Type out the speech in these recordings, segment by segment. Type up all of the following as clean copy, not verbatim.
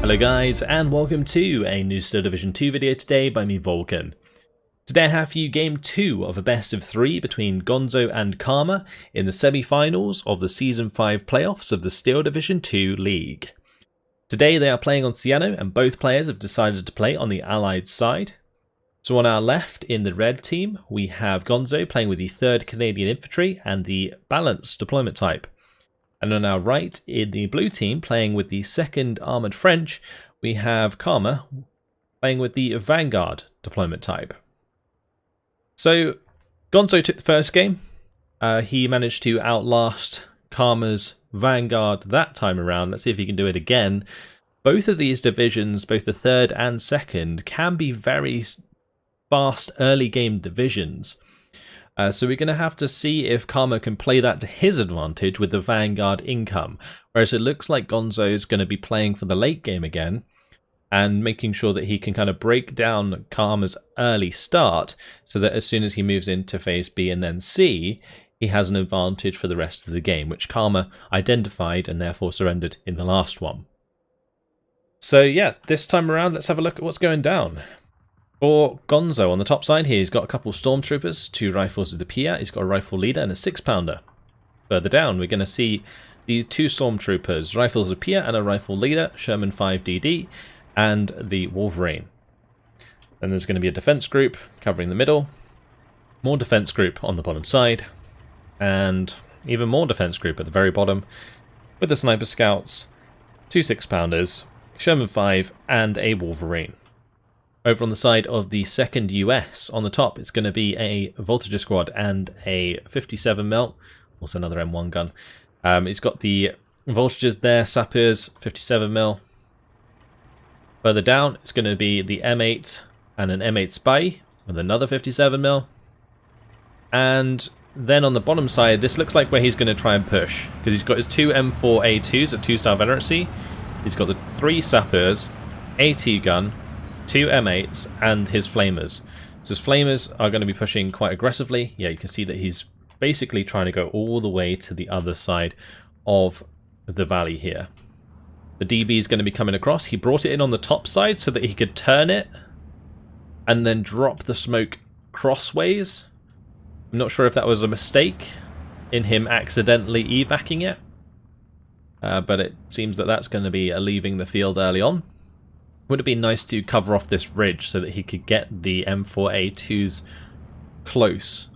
Hello guys, and welcome to a new Steel Division 2 video today by me, Vulcan. Today I have for you game 2 of a best of 3 between Gonzo and Karma in the semi-finals of the Season 5 playoffs of the Steel Division 2 League. Today they are playing on Sianno, and both players have decided to play on the Allied side. So on our left in the red team we have Gonzo playing with the 3rd Canadian Infantry and the balanced deployment type. And on our right, in the blue team, playing with the 2nd Armoured French, we have Karma playing with the Vanguard deployment type. So, Gonzo took the first game. He managed to outlast Karma's Vanguard that time around. Let's see if he can do it again. Both of these divisions, both the 3rd and 2nd, can be very fast early game divisions. So we're going to have to see if Karma can play that to his advantage with the Vanguard income. Whereas it looks like Gonzo is going to be playing for the late game again and making sure that he can kind of break down Karma's early start so that as soon as he moves into phase B and then C, he has an advantage for the rest of the game, which Karma identified and therefore surrendered in the last one. So yeah, this time around, let's have a look at what's going down. For Gonzo on the top side here, he's got a couple of stormtroopers, 2 rifles with the PIA, he's got a rifle leader and a 6-pounder. Further down, we're going to see the 2 stormtroopers, rifles with PIA and a rifle leader, Sherman 5DD, and the Wolverine. Then there's going to be a defense group covering the middle, more defense group on the bottom side, and even more defense group at the very bottom, with the sniper scouts, 2 6-pounders, Sherman 5, and a Wolverine. Over on the side of the 2nd US, on the top, it's going to be a Voltager squad and a 57mm, also another M1 gun. It's got the Voltagers there, Sappers, 57mm. Further down, it's going to be the M8 and an M8 Spy with another 57mm. And then on the bottom side, this looks like where he's going to try and push, because he's got his 2 M4A2s at 2-star veterancy. He's got the 3 Sappers, AT gun, 2 M8s and his flamers. So his flamers are going to be pushing quite aggressively. Yeah, you can see that he's basically trying to go all the way to the other side of the valley here. The DB is going to be coming across. He brought it in on the top side so that he could turn it and then drop the smoke crossways. I'm not sure if that was a mistake in him accidentally evacing it, but it seems that that's going to be leaving the field early on. Would have been nice to cover off this ridge so that he could get the M4A2s close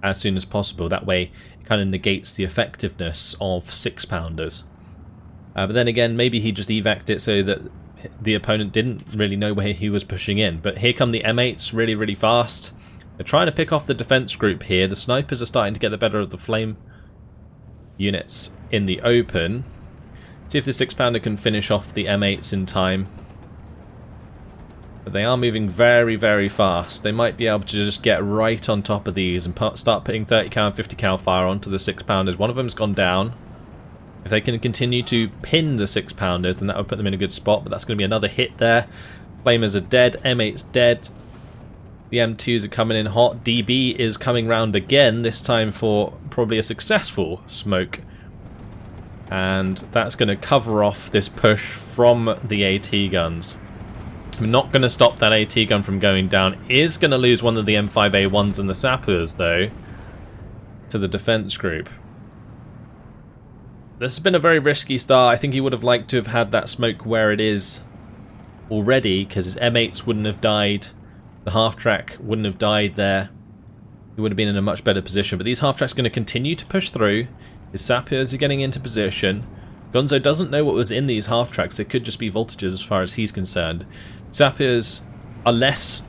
as soon as possible. That way it kind of negates the effectiveness of 6-pounders. But then again, maybe he just evac'd it so that the opponent didn't really know where he was pushing in. But here come the M8s really, really fast. They're trying to pick off the defense group here. The snipers are starting to get the better of the flame units in the open. See if the 6-pounder can finish off the M8s in time. But they are moving very, very fast. They might be able to just get right on top of these and start putting 30 cal and 50 cal fire onto the 6-pounders. One of them's gone down. If they can continue to pin the 6-pounders, then that would put them in a good spot. But that's going to be another hit there. Flamers are dead. M8's dead. The M2s are coming in hot. DB is coming round again, this time for probably a successful smoke. And that's going to cover off this push from the AT guns. I'm not going to stop that AT gun from going down. Is going to lose one of the M5A1s and the Sappers, though, to the defense group. This has been a very risky start. I think he would have liked to have had that smoke where it is already, because his M8s wouldn't have died. The half-track wouldn't have died there. He would have been in a much better position. But these half-tracks are going to continue to push through. His Sappers are getting into position. Gonzo doesn't know what was in these half-tracks. It could just be voltages as far as he's concerned. Sappers are less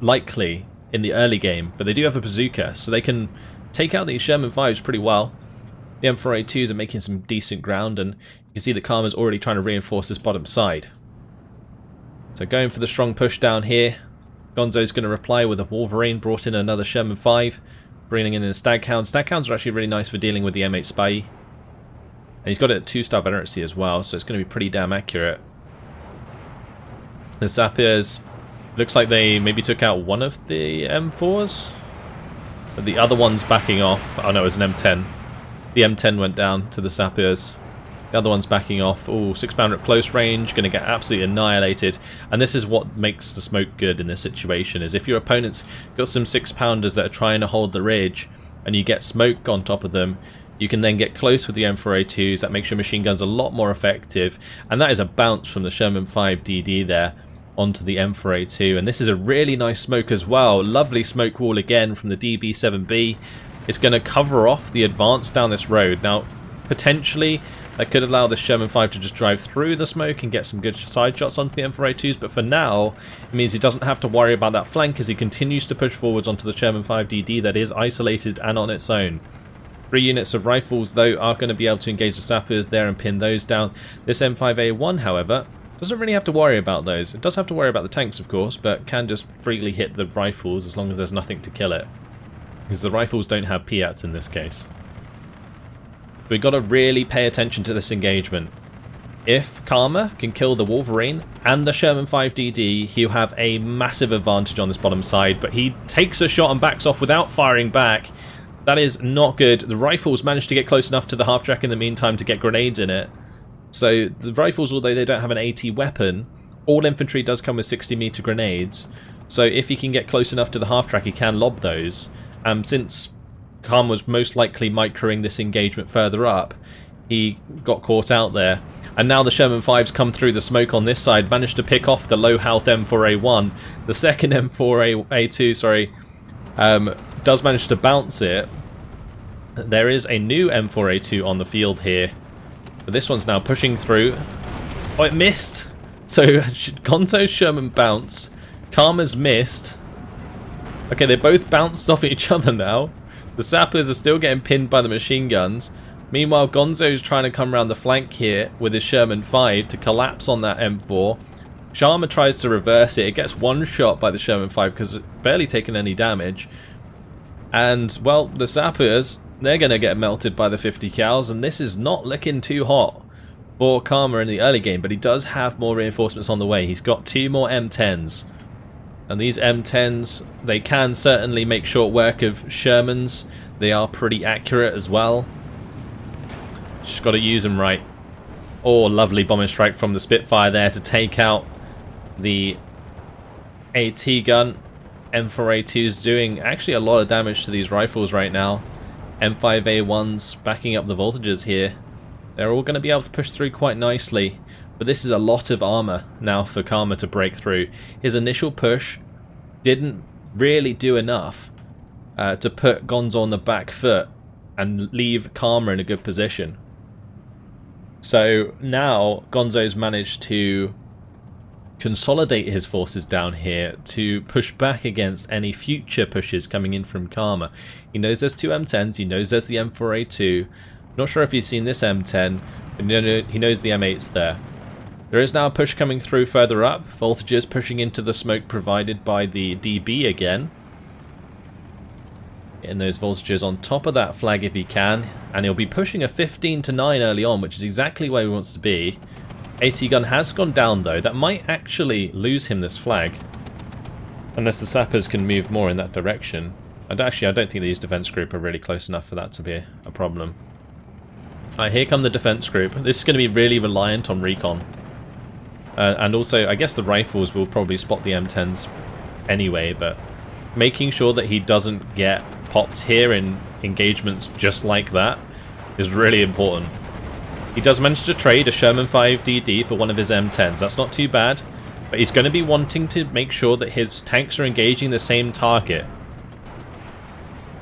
likely in the early game, but they do have a bazooka, so they can take out these Sherman 5s pretty well. The M4A2s are making some decent ground, and you can see that Karma's already trying to reinforce this bottom side. So going for the strong push down here. Gonzo's going to reply with a Wolverine, brought in another Sherman 5, bringing in the Staghound. Staghounds are actually really nice for dealing with the M8 Spy. And he's got it at 2-star veterancy as well, so it's going to be pretty damn accurate. The Sappers, looks like they maybe took out one of the M4s, but the other one's backing off. Oh no, it was an M10. The M10 went down to the Sappers. The other one's backing off. Oh, 6-pounder at close range, going to get absolutely annihilated. And this is what makes the smoke good in this situation, is if your opponent's got some 6-pounders that are trying to hold the ridge, and you get smoke on top of them, you can then get close with the M4A2s. That makes your machine guns a lot more effective. And that is a bounce from the Sherman 5DD there onto the M4A2. And this is a really nice smoke as well. Lovely smoke wall again from the DB7B. It's going to cover off the advance down this road. Now, potentially, that could allow the Sherman 5 to just drive through the smoke and get some good side shots onto the M4A2s, but for now, it means he doesn't have to worry about that flank as he continues to push forwards onto the Sherman 5DD that is isolated and on its own. 3 units of rifles, though, are going to be able to engage the sappers there and pin those down. This M5A1, however, doesn't really have to worry about those. It does have to worry about the tanks, of course, but can just freely hit the rifles as long as there's nothing to kill it. Because the rifles don't have PATs in this case. We've got to really pay attention to this engagement. If Karma can kill the Wolverine and the Sherman 5DD, he'll have a massive advantage on this bottom side, but he takes a shot and backs off without firing back. That is not good. The rifles managed to get close enough to the half-track in the meantime to get grenades in it. So the rifles, although they don't have an AT weapon, all infantry does come with 60-meter grenades. So if he can get close enough to the half-track, he can lob those. Since Khan was most likely microing this engagement further up, he got caught out there. And now the Sherman 5s come through the smoke on this side, managed to pick off the low health M4A1. The second M4A2, does manage to bounce it. There is a new M4A2 on the field here. But this one's now pushing through. Oh, it missed! So Gonzo's Sherman bounced. Karma's missed. Okay, they both bounced off each other now. The sappers are still getting pinned by the machine guns. Meanwhile, Gonzo's trying to come around the flank here with his Sherman 5 to collapse on that M4. Sharma tries to reverse it. It gets one shot by the Sherman 5 because it's barely taken any damage. And, well, the sappers, they're going to get melted by the 50 cals, and this is not looking too hot for Karma in the early game, but he does have more reinforcements on the way. He's got 2 more M10s. And these M10s, they can certainly make short work of Shermans. They are pretty accurate as well. Just got to use them right. Oh, lovely bombing strike from the Spitfire there to take out the AT gun. M4A2 is doing actually a lot of damage to these rifles right now. M5A1's backing up the voltages here. They're all going to be able to push through quite nicely. But this is a lot of armor now for Karma to break through. His initial push didn't really do enough to put Gonzo on the back foot and leave Karma in a good position. So now Gonzo's managed to consolidate his forces down here to push back against any future pushes coming in from Karma. He knows there's 2 M10s, he knows there's the M4A2. Not sure if he's seen this M10, but he knows the M8's there. There is now a push coming through further up. Voltages pushing into the smoke provided by the DB again. Getting those voltages on top of that flag if he can. And he'll be pushing a 15 to 9 early on, which is exactly where he wants to be. AT gun has gone down though. That might actually lose him this flag. Unless the sappers can move more in that direction. And actually, I don't think these defense group are really close enough for that to be a problem. Alright, here come the defense group. This is going to be really reliant on recon. And also, I guess the rifles will probably spot the M10s anyway, but making sure that he doesn't get popped here in engagements just like that is really important. He does manage to trade a Sherman 5DD for one of his M10s. That's not too bad, but he's going to be wanting to make sure that his tanks are engaging the same target.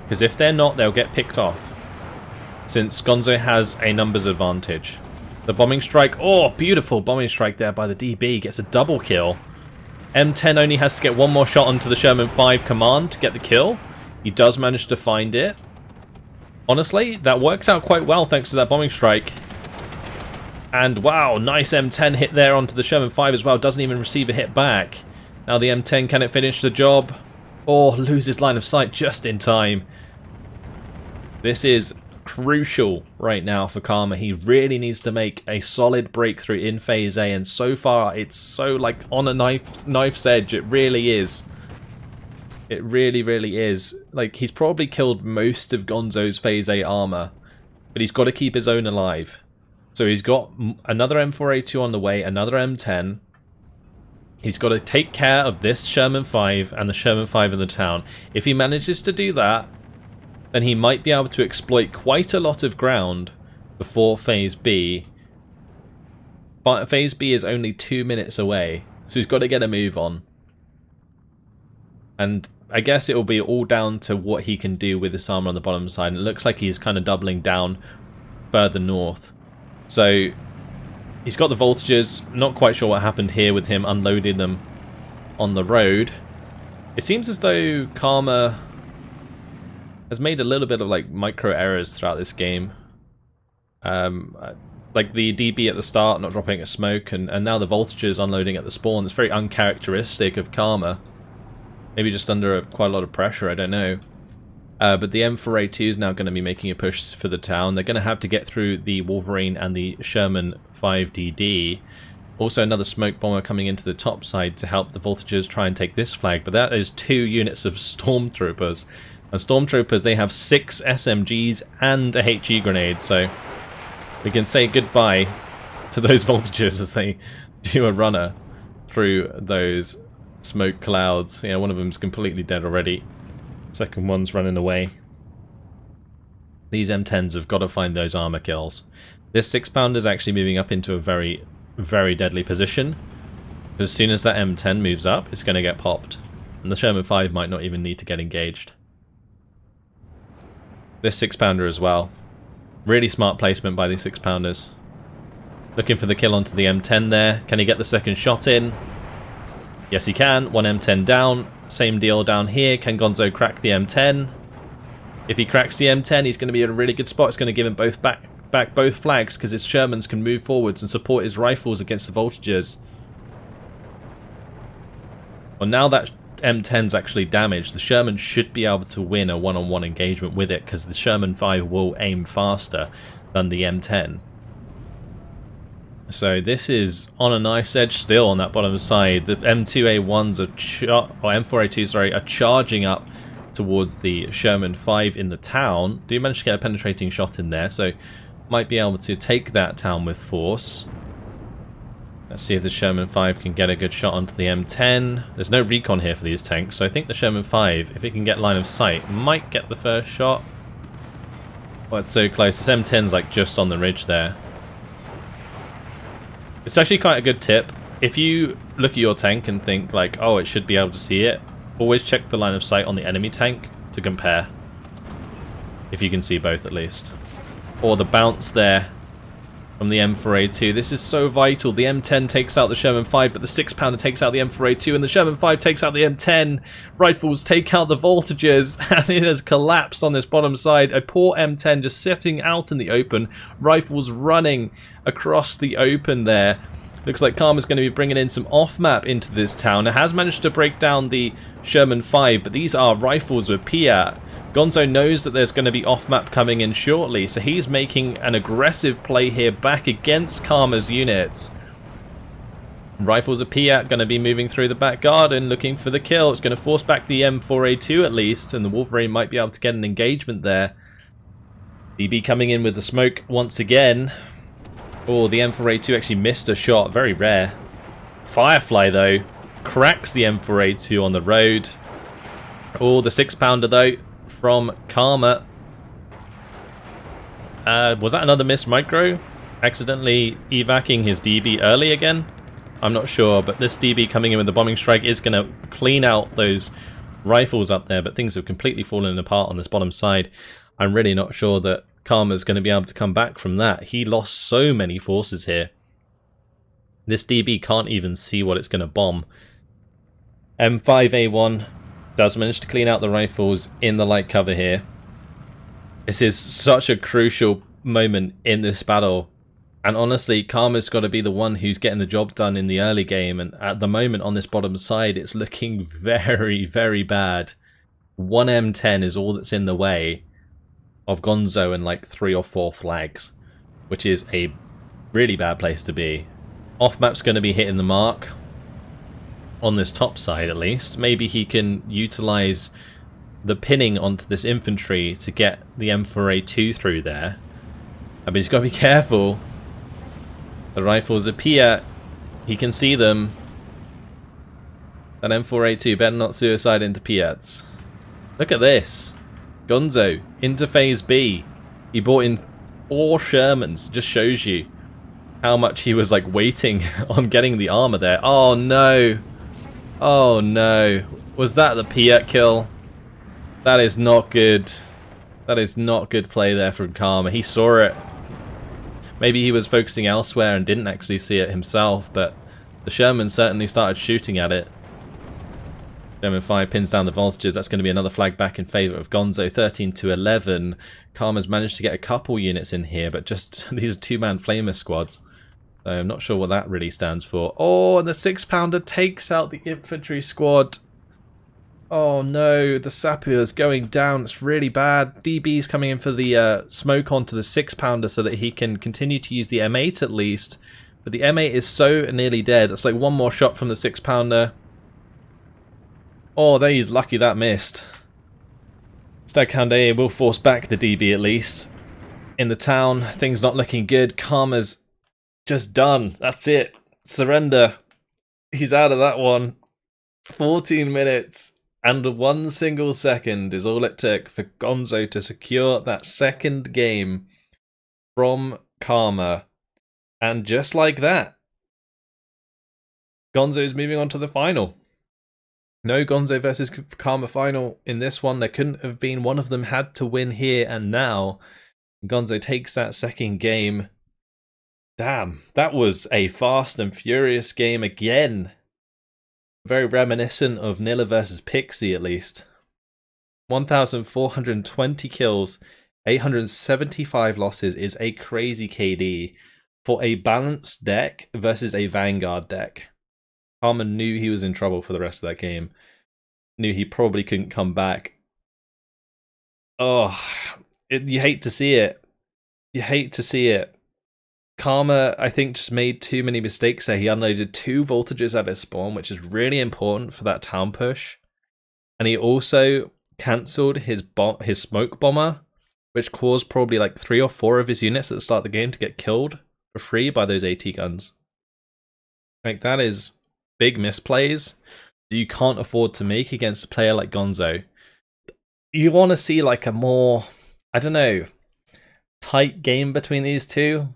Because if they're not, they'll get picked off, since Gonzo has a numbers advantage. The bombing strike, oh, beautiful bombing strike there by the DB, gets a double kill. M10 only has to get one more shot onto the Sherman 5 command to get the kill. He does manage to find it. Honestly, that works out quite well thanks to that bombing strike. And wow, nice M10 hit there onto the Sherman 5 as well, doesn't even receive a hit back. Now the M10, can it finish the job? Or loses line of sight just in time. This is crucial right now for Karma. He really needs to make a solid breakthrough in Phase A, and so far it's so like on a knife's edge. It really is. It really, really is. Like, he's probably killed most of Gonzo's Phase A armor, but he's got to keep his own alive. So he's got another M4A2 on the way, another M10. He's got to take care of this Sherman 5 and the Sherman 5 in the town. If he manages to do that, then he might be able to exploit quite a lot of ground before Phase B. But Phase B is only 2 minutes away, so he's got to get a move on. And I guess it will be all down to what he can do with this armor on the bottom side. And it looks like he's kind of doubling down further north. So he's got the voltages. Not quite sure what happened here with him unloading them on the road. It seems as though Karma has made a little bit of like micro errors throughout this game. Like the DB at the start not dropping a smoke, and now the voltages unloading at the spawn. It's very uncharacteristic of Karma. Maybe just under quite a lot of pressure, I don't know. But the M4A2 is now going to be making a push for the town. They're going to have to get through the Wolverine and the Sherman 5DD. Also another smoke bomber coming into the top side to help the voltages try and take this flag. But that is 2 units of stormtroopers. And stormtroopers, they have 6 SMGs and a HE grenade. So we can say goodbye to those voltages as they do a runner through those smoke clouds. Yeah, one of them's completely dead already. Second one's running away. These M10s have got to find those armor kills. This 6-pounder's actually moving up into a very, very deadly position. As soon as that M10 moves up, it's going to get popped. And the Sherman 5 might not even need to get engaged. This 6-pounder as well. Really smart placement by these 6-pounders. Looking for the kill onto the M10 there. Can he get the second shot in? Yes, he can. 1 M10 down. Same deal down here. Can Gonzo crack the M10? If he cracks the M10, he's going to be in a really good spot. It's going to give him back both flags because his Shermans can move forwards and support his rifles against the voltages. Well, now that M10's actually damaged, the Sherman should be able to win a one-on-one engagement with it because the Sherman 5 will aim faster than the M10. So this is on a knife's edge still on that bottom side. The M2A1s M4A2 are charging up towards the Sherman 5 in the town. Do manage to get a penetrating shot in there, so might be able to take that town with force. Let's see if the Sherman 5 can get a good shot onto the M10. There's no recon here for these tanks, so I think the Sherman 5, if it can get line of sight, might get the first shot. Oh, it's so close. This M10's like just on the ridge there. It's actually quite a good tip. If you look at your tank and think like, oh, it should be able to see it, always check the line of sight on the enemy tank to compare. If you can see both at least. Or the bounce there from the M4A2. This is so vital. The M10 takes out the Sherman 5, but the 6-pounder takes out the M4A2, and the Sherman 5 takes out the M10. Rifles take out the voltages, and it has collapsed on this bottom side. A poor M10 just sitting out in the open. Rifles running across the open there. Looks like Karma's going to be bringing in some off-map into this town. It has managed to break down the Sherman 5, but these are rifles with Piat. Gonzo knows that there's going to be off-map coming in shortly, so he's making an aggressive play here back against Karma's units. Rifles of Piat going to be moving through the back garden looking for the kill. It's going to force back the M4A2 at least, and the Wolverine might be able to get an engagement there. DB coming in with the smoke once again. Oh, the M4A2 actually missed a shot. Very rare. Firefly, though, cracks the M4A2 on the road. Oh, the 6-pounder, though, from Karma. Was that another missed micro? Accidentally evacing his DB early again? I'm not sure, but this DB coming in with the bombing strike is going to clean out those rifles up there, but things have completely fallen apart on this bottom side. I'm really not sure that Karma's going to be able to come back from that. He lost so many forces here. This DB can't even see what it's going to bomb. M5A1 does manage to clean out the rifles in the light cover here. This is such a crucial moment in this battle. And honestly, Karma's got to be the one who's getting the job done in the early game. And at the moment on this bottom side, it's looking very, very bad. 1 M10 is all that's in the way of Gonzo and like 3 or 4 flags, which is a really bad place to be. Off-map's going to be hitting the mark. On this top side at least. Maybe he can utilize the pinning onto this infantry to get the M4A2 through there. But he's got to be careful. The rifles appear. He can see them. That M4A2 better not suicide into Piats. Look at this. Gonzo into phase B. He brought in 4 Shermans. Just shows you how much he was like waiting on getting the armor there. Oh no. Oh no. Was that the Piat kill? That is not good. That is not good play there from Karma. He saw it. Maybe he was focusing elsewhere and didn't actually see it himself, but the Sherman certainly started shooting at it. Sherman 5 pins down the voltages. That's going to be another flag back in favour of Gonzo. 13 to 11. Karma's managed to get a couple units in here, but just these are 2-man flamer squads. So I'm not sure what that really stands for. Oh, and the 6-pounder takes out the infantry squad. Oh no, the Sapier's going down. It's really bad. DB's coming in for the smoke onto the 6-pounder so that he can continue to use the M8 at least. But the M8 is so nearly dead. It's like one more shot from the 6-pounder. Oh, there he's lucky that missed. Staghound will force back the DB at least. In the town, things not looking good. Karma's just done. That's it. Surrender. He's out of that one. 14 minutes. And 1 single second is all it took for Gonzo to secure that second game from Karma. And just like that, Gonzo is moving on to the final. No Gonzo versus Karma final in this one. There couldn't have been. One of them had to win here and now. Gonzo takes that second game. Damn, that was a fast and furious game again. Very reminiscent of Nilla versus Pixie, at least. 1,420 kills, 875 losses is a crazy KD for a balanced deck versus a Vanguard deck. Karma knew he was in trouble for the rest of that game. Knew he probably couldn't come back. Oh, you hate to see it. You hate to see it. Karma, I think, just made too many mistakes there. He unloaded 2 voltages at his spawn, which is really important for that town push. And he also cancelled his smoke bomber, which caused probably like 3 or 4 of his units at the start of the game to get killed for free by those AT guns. Like, that is big misplays that you can't afford to make against a player like Gonzo. You want to see like a more, I don't know, tight game between these two.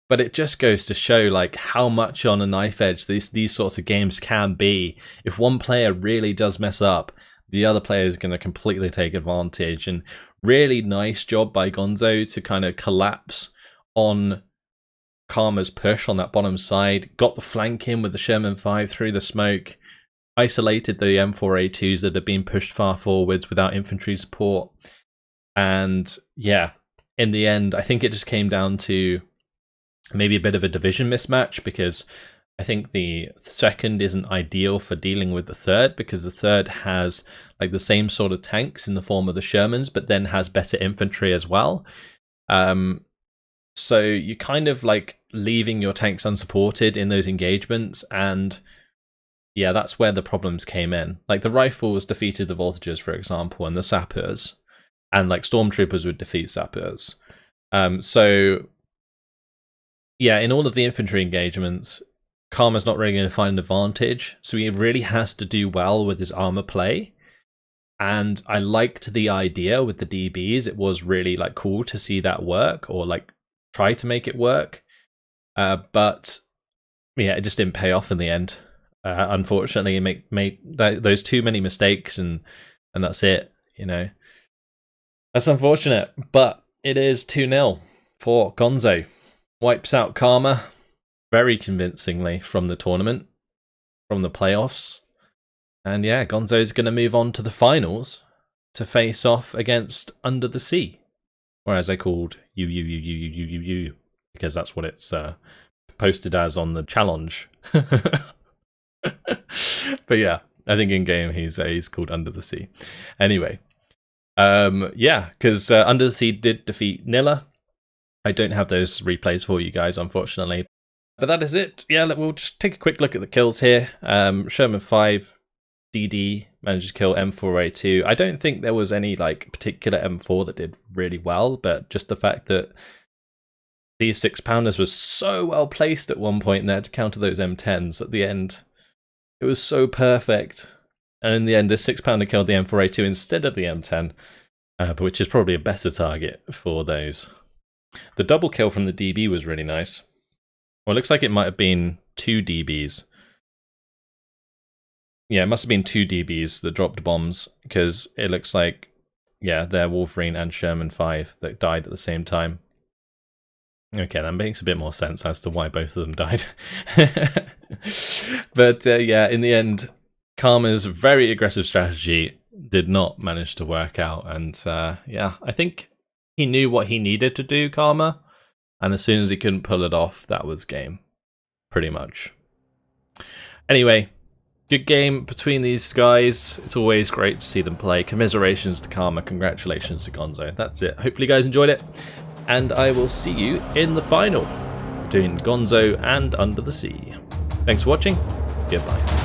But it just goes to show like how much on a knife edge these sorts of games can be. If one player really does mess up, the other player is going to completely take advantage. And really nice job by Gonzo to kind of collapse on Karma's push on that bottom side. Got the flank in with the Sherman 5 through the smoke. Isolated the M4A2s that had been pushed far forwards without infantry support. And yeah, in the end, I think it just came down to maybe a bit of a division mismatch, because I think the second isn't ideal for dealing with the third, because the third has like the same sort of tanks in the form of the Shermans, but then has better infantry as well. So you kind of like leaving your tanks unsupported in those engagements, and yeah, that's where the problems came in. Like the rifles defeated the voltages, for example, and the sappers, and like stormtroopers would defeat sappers. So yeah, in all of the infantry engagements, Karma's not really going to find an advantage, so he really has to do well with his armor play. And I liked the idea with the DBs. It was really like cool to see that work, or like try to make it work. But yeah, it just didn't pay off in the end. Unfortunately, he made those too many mistakes, and that's it. You know, that's unfortunate, but it is 2-0 for Gonzo. Wipes out Karma very convincingly from the tournament, from the playoffs. And yeah, Gonzo's going to move on to the finals to face off against Under the Sea. Or as I called you, because that's what it's posted as on the challenge. But yeah, I think in game he's called Under the Sea. Anyway, yeah, because Under the Sea did defeat Nilla. I don't have those replays for you guys, unfortunately. But that is it. Yeah, we'll just take a quick look at the kills here. Sherman 5, DD managed to kill M4A2. I don't think there was any like particular M4 that did really well, but just the fact that These 6-pounders were so well placed at one point there to counter those M10s at the end. It was so perfect. And in the end, this 6-pounder killed the M4A2 instead of the M10, which is probably a better target for those. The double kill from the DB was really nice. Well, it looks like it might have been 2 DBs. Yeah, it must have been 2 DBs that dropped bombs, because it looks like, yeah, they're Wolverine and Sherman 5 that died at the same time. Okay, that makes a bit more sense as to why both of them died. But yeah, in the end, Karma's very aggressive strategy did not manage to work out. And yeah, I think he knew what he needed to do, Karma. And as soon as he couldn't pull it off, that was game. Pretty much. Anyway, good game between these guys. It's always great to see them play. Commiserations to Karma. Congratulations to Gonzo. That's it. Hopefully you guys enjoyed it. And I will see you in the final between Gonzo and Under the Sea. Thanks for watching. Goodbye.